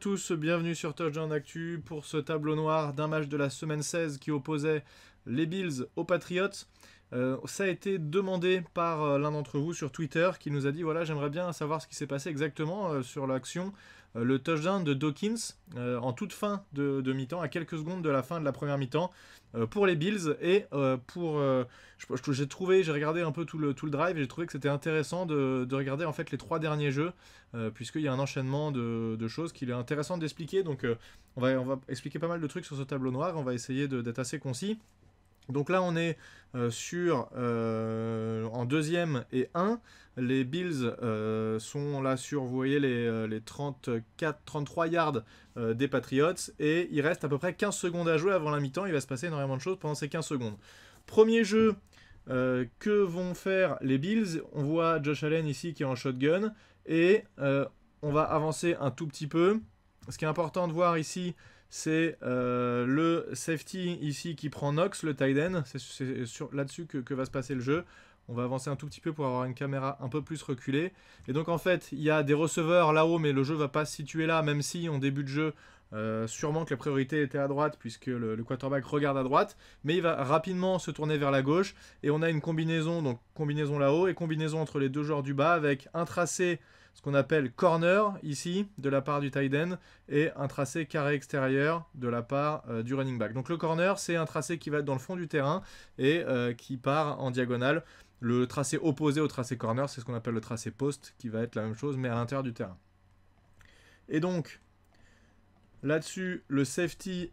tous, bienvenue sur Touchdown Actu pour ce tableau noir d'un match de la semaine 16 qui opposait les Bills aux Patriots. Ça a été demandé par l'un d'entre vous sur Twitter qui nous a dit voilà, j'aimerais bien savoir ce qui s'est passé exactement sur l'action, le touchdown de Dawkins en toute fin de mi-temps, à quelques secondes de la fin de la première mi-temps pour les Bills et j'ai regardé un peu tout le drive et j'ai trouvé que c'était intéressant de regarder en fait les trois derniers jeux puisqu'il y a un enchaînement de choses qu'il est intéressant d'expliquer. Donc on va expliquer pas mal de trucs sur ce tableau noir, on va essayer d'être assez concis. Donc là on est en deuxième et 1. Les Bills sont là sur, vous voyez, les 34-33 yards des Patriots. Et il reste à peu près 15 secondes à jouer avant la mi-temps. Il va se passer énormément de choses pendant ces 15 secondes. Premier jeu que vont faire les Bills. On voit Josh Allen ici qui est en shotgun. Et on va avancer un tout petit peu. Ce qui est important de voir ici, c'est le safety ici qui prend Knox, le tight end. C'est là-dessus que va se passer le jeu. On va avancer un tout petit peu pour avoir une caméra un peu plus reculée. Et donc en fait, il y a des receveurs là-haut, mais le jeu ne va pas se situer là, même si en début de jeu, sûrement que la priorité était à droite, puisque le quarterback regarde à droite. Mais il va rapidement se tourner vers la gauche. Et on a une combinaison, donc combinaison là-haut et combinaison entre les deux joueurs du bas, avec un tracé, ce qu'on appelle corner ici de la part du tight end et un tracé carré extérieur de la part du running back. Donc le corner, c'est un tracé qui va être dans le fond du terrain et qui part en diagonale. Le tracé opposé au tracé corner, c'est ce qu'on appelle le tracé post, qui va être la même chose mais à l'intérieur du terrain. Et donc là-dessus, le safety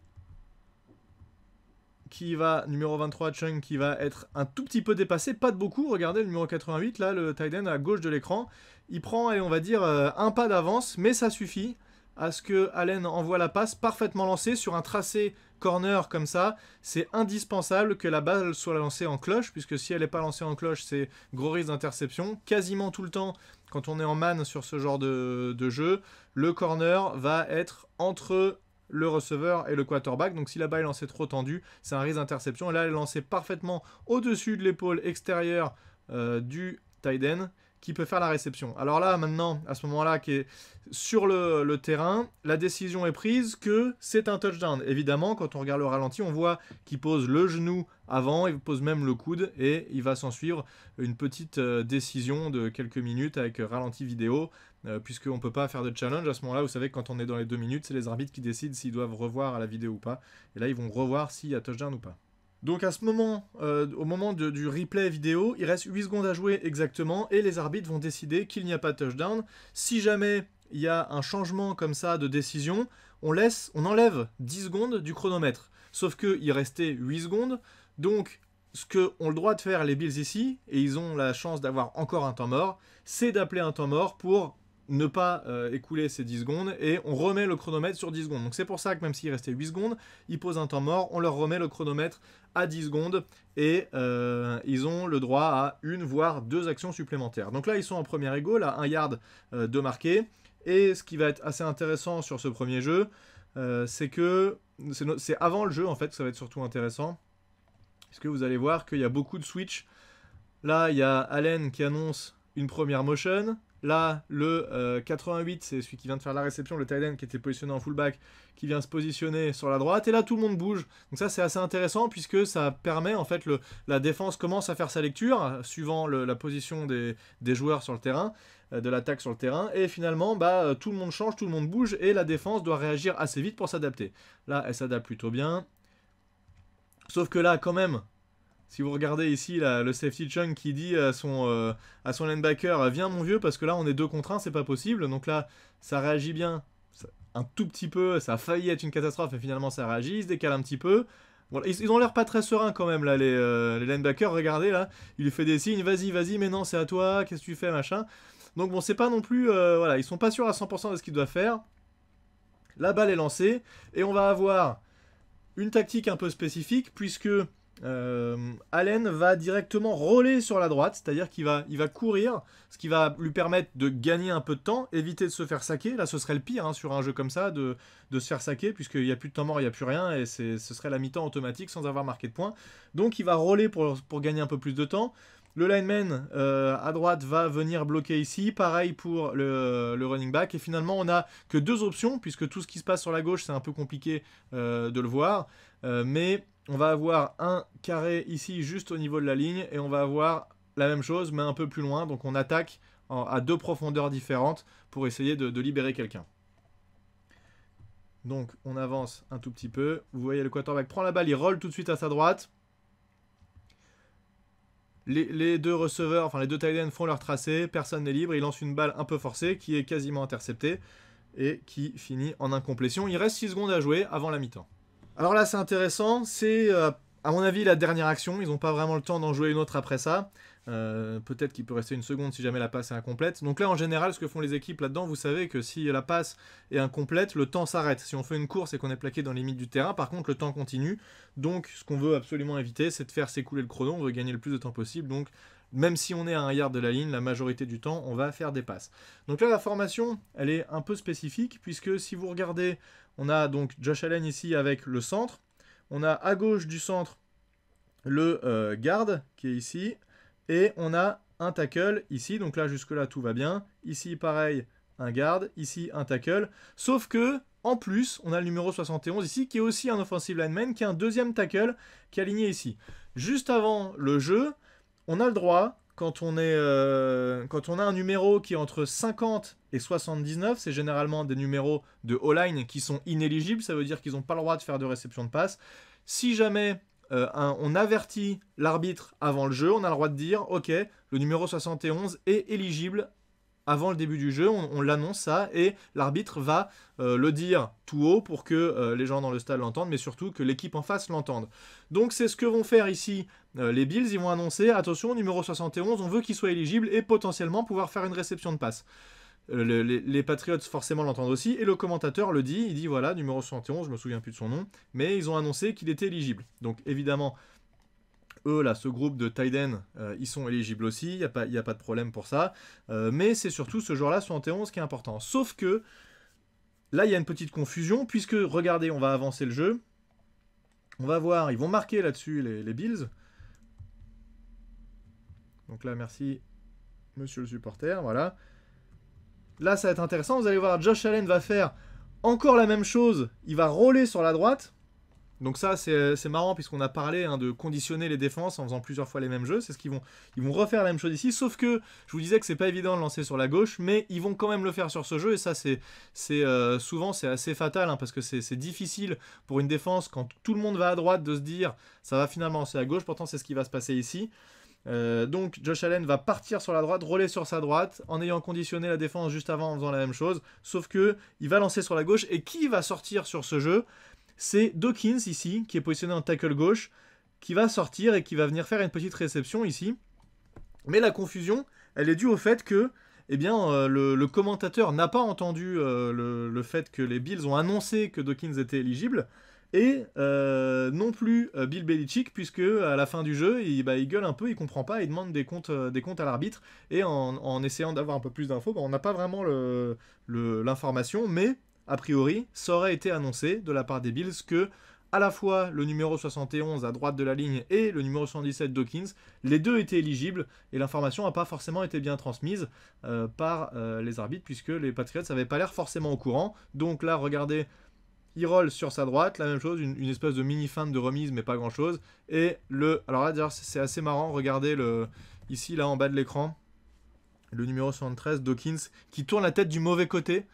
qui va, numéro 23, Chung, qui va être un tout petit peu dépassé, pas de beaucoup. Regardez le numéro 88, là, le tight end à gauche de l'écran. Il prend, on va dire, un pas d'avance, mais ça suffit à ce que Allen envoie la passe parfaitement lancée sur un tracé corner comme ça. C'est indispensable que la balle soit lancée en cloche, puisque si elle n'est pas lancée en cloche, c'est gros risque d'interception. Quasiment tout le temps, quand on est en man sur ce genre de jeu, le corner va être entre le receveur et le quarterback. Donc si la balle est lancée trop tendue, c'est un risque d'interception. Et là, elle est lancée parfaitement au-dessus de l'épaule extérieure du tight end, qui peut faire la réception. Alors là, maintenant, à ce moment-là, qui est sur le terrain, la décision est prise que c'est un touchdown. Évidemment, quand on regarde le ralenti, on voit qu'il pose le genou avant, il pose même le coude, et il va s'en suivre une petite décision de quelques minutes avec ralenti vidéo, puisqu'on ne peut pas faire de challenge. À ce moment-là, vous savez que quand on est dans les 2 minutes, c'est les arbitres qui décident s'ils doivent revoir à la vidéo ou pas. Et là, ils vont revoir s'il y a touchdown ou pas. Donc à ce moment, au moment du replay vidéo, il reste 8 secondes à jouer exactement et les arbitres vont décider qu'il n'y a pas de touchdown. Si jamais il y a un changement comme ça de décision, on enlève 10 secondes du chronomètre. Sauf qu'il restait 8 secondes, donc ce qu'ont le droit de faire les Bills ici, et ils ont la chance d'avoir encore un temps mort, c'est d'appeler un temps mort pour ne pas écouler ces 10 secondes et on remet le chronomètre sur 10 secondes. Donc c'est pour ça que même s'il restait 8 secondes, ils posent un temps mort, on leur remet le chronomètre à 10 secondes et ils ont le droit à une voire 2 actions supplémentaires. Donc là ils sont en première égaux, à 1 yard de marqué. Et ce qui va être assez intéressant sur ce premier jeu, c'est que c'est avant le jeu en fait que ça va être surtout intéressant. Parce que vous allez voir qu'il y a beaucoup de switch. Là il y a Allen qui annonce une première motion. Là, le 88, c'est celui qui vient de faire la réception, le tight end qui était positionné en fullback, qui vient se positionner sur la droite. Et là, tout le monde bouge. Donc ça, c'est assez intéressant puisque ça permet, en fait, la défense commence à faire sa lecture, suivant la position des joueurs sur le terrain, de l'attaque sur le terrain. Et finalement, tout le monde change, tout le monde bouge et la défense doit réagir assez vite pour s'adapter. Là, elle s'adapte plutôt bien. Sauf que là, quand même... Si vous regardez ici le safety Chung qui dit à son linebacker « Viens mon vieux, parce que là on est 2 contre 1, c'est pas possible. » Donc là, ça réagit bien, un tout petit peu, ça a failli être une catastrophe, mais finalement ça réagit, il se décale un petit peu. Bon, ils ont l'air pas très sereins quand même, là, les linebackers, regardez, là, il lui fait des signes « Vas-y, mais non, c'est à toi, qu'est-ce que tu fais, machin ?» Donc bon, c'est pas non plus... voilà, ils sont pas sûrs à 100% de ce qu'ils doivent faire. La balle est lancée, et on va avoir une tactique un peu spécifique, puisque... Allen va directement roller sur la droite, c'est-à-dire qu'il va courir, ce qui va lui permettre de gagner un peu de temps, éviter de se faire saquer. Là, ce serait le pire sur un jeu comme ça, de se faire saquer, puisqu'il n'y a plus de temps mort, il n'y a plus rien, et ce serait la mi-temps automatique sans avoir marqué de points. Donc il va roller pour gagner un peu plus de temps. Le lineman à droite va venir bloquer ici. Pareil pour le running back. Et finalement, on n'a que 2 options, puisque tout ce qui se passe sur la gauche, c'est un peu compliqué de le voir. Mais on va avoir un carré ici, juste au niveau de la ligne. Et on va avoir la même chose, mais un peu plus loin. Donc on attaque à 2 profondeurs différentes pour essayer de libérer quelqu'un. Donc on avance un tout petit peu. Vous voyez, le quarterback prend la balle, il roll tout de suite à sa droite. Les 2 receveurs, enfin les 2 tight ends font leur tracé, personne n'est libre, il lance une balle un peu forcée qui est quasiment interceptée et qui finit en incomplétion. Il reste 6 secondes à jouer avant la mi-temps. Alors là c'est intéressant, c'est à mon avis la dernière action, ils n'ont pas vraiment le temps d'en jouer une autre après ça. Peut-être qu'il peut rester une seconde si jamais la passe est incomplète. Donc là en général ce que font les équipes là-dedans, vous savez que si la passe est incomplète, le temps s'arrête. Si on fait une course et qu'on est plaqué dans les limites du terrain, par contre le temps continue. Donc ce qu'on veut absolument éviter, c'est de faire s'écouler le chrono, on veut gagner le plus de temps possible. Donc même si on est à 1 yard de la ligne, la majorité du temps on va faire des passes. Donc là la formation elle est un peu spécifique, puisque si vous regardez, on a donc Josh Allen ici avec le centre, on a à gauche du centre le garde qui est ici, et on a un tackle ici, donc là jusque là tout va bien, ici pareil un garde, ici un tackle, sauf que en plus on a le numéro 71 ici qui est aussi un offensive lineman, qui est un deuxième tackle qui est aligné ici. Juste avant le jeu, on a le droit, quand on a un numéro qui est entre 50 et 79, c'est généralement des numéros de O-line qui sont inéligibles, ça veut dire qu'ils n'ont pas le droit de faire de réception de passe. Si jamais on avertit l'arbitre avant le jeu, on a le droit de dire ok, le numéro 71 est éligible avant le début du jeu, on l'annonce ça, et l'arbitre va le dire tout haut pour que les gens dans le stade l'entendent, mais surtout que l'équipe en face l'entende. Donc c'est ce que vont faire ici les Bills, ils vont annoncer attention, numéro 71, on veut qu'il soit éligible et potentiellement pouvoir faire une réception de passe. Les Patriots forcément l'entendent aussi, et le commentateur le dit, il dit voilà, numéro 71, je me souviens plus de son nom, mais ils ont annoncé qu'il était éligible. Donc évidemment, eux là, ce groupe de tight end, ils sont éligibles aussi, il n'y a pas de problème pour ça, mais c'est surtout ce joueur-là, 71, qui est important. Sauf que, là il y a une petite confusion, puisque, regardez, on va avancer le jeu, on va voir, ils vont marquer là-dessus les Bills. Donc là, merci, monsieur le supporter, voilà. Là, ça va être intéressant. Vous allez voir, Josh Allen va faire encore la même chose. Il va roller sur la droite. Donc ça, c'est marrant, puisqu'on a parlé de conditionner les défenses en faisant plusieurs fois les mêmes jeux. C'est ce qu'ils vont refaire la même chose ici. Sauf que, je vous disais que c'est pas évident de lancer sur la gauche, mais ils vont quand même le faire sur ce jeu. Et ça, souvent, c'est assez fatal, parce que c'est difficile pour une défense, quand tout le monde va à droite, de se dire ça va finalement lancer à gauche. Pourtant, c'est ce qui va se passer ici. Donc Josh Allen va partir sur la droite, roller sur sa droite, en ayant conditionné la défense juste avant en faisant la même chose, sauf que il va lancer sur la gauche, et qui va sortir sur ce jeu? C'est Dawkins ici, qui est positionné en tackle gauche, qui va sortir et qui va venir faire une petite réception ici. Mais la confusion, elle est due au fait que le commentateur n'a pas entendu le fait que les Bills ont annoncé que Dawkins était éligible, et non plus Bill Belichick, puisque à la fin du jeu, il gueule un peu, il comprend pas, il demande des comptes à l'arbitre, et en essayant d'avoir un peu plus d'infos, on n'a pas vraiment l'information, mais a priori, ça aurait été annoncé de la part des Bills que à la fois le numéro 71 à droite de la ligne et le numéro 77 Dawkins, les deux étaient éligibles, et l'information n'a pas forcément été bien transmise par les arbitres, puisque les Patriots n'avaient pas l'air forcément au courant. Donc là, regardez, il roll sur sa droite, la même chose, une espèce de mini feinte de remise, mais pas grand chose. Et alors là, d'ailleurs, c'est assez marrant, regardez ici, là, en bas de l'écran, le numéro 73, Dawkins, qui tourne la tête du mauvais côté.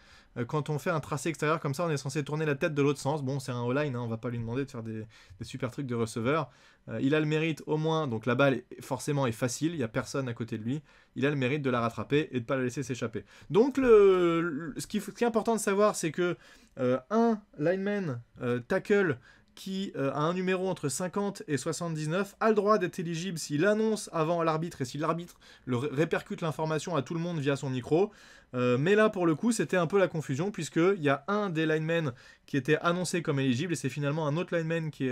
Quand on fait un tracé extérieur comme ça, on est censé tourner la tête de l'autre sens. Bon, c'est un O-line, on va pas lui demander de faire des super trucs de receveur. Il a le mérite au moins, donc la balle forcément est facile, il n'y a personne à côté de lui. Il a le mérite de la rattraper et de ne pas la laisser s'échapper. Donc ce qui est important de savoir, c'est que un lineman tackle qui a un numéro entre 50 et 79 a le droit d'être éligible s'il annonce avant l'arbitre, et si l'arbitre répercute l'information à tout le monde via son micro. Mais là, pour le coup, c'était un peu la confusion, puisqu'il y a un des linemen qui était annoncé comme éligible, et c'est finalement un autre lineman qui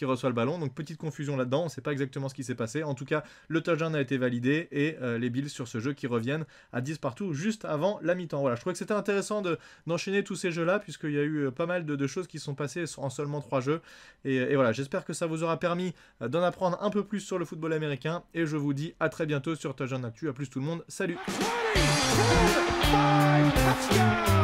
reçoit le ballon. Donc petite confusion là-dedans, on ne sait pas exactement ce qui s'est passé. En tout cas, le touchdown a été validé, et les Bills sur ce jeu qui reviennent à 10 partout juste avant la mi-temps. Voilà, je trouvais que c'était intéressant d'enchaîner tous ces jeux-là, puisqu'il y a eu pas mal de choses qui sont passées en seulement 3 jeux. Et voilà, j'espère que ça vous aura permis d'en apprendre un peu plus sur le football américain, et je vous dis à très bientôt sur Touchdown Actu. À plus tout le monde, salut! Touchdown!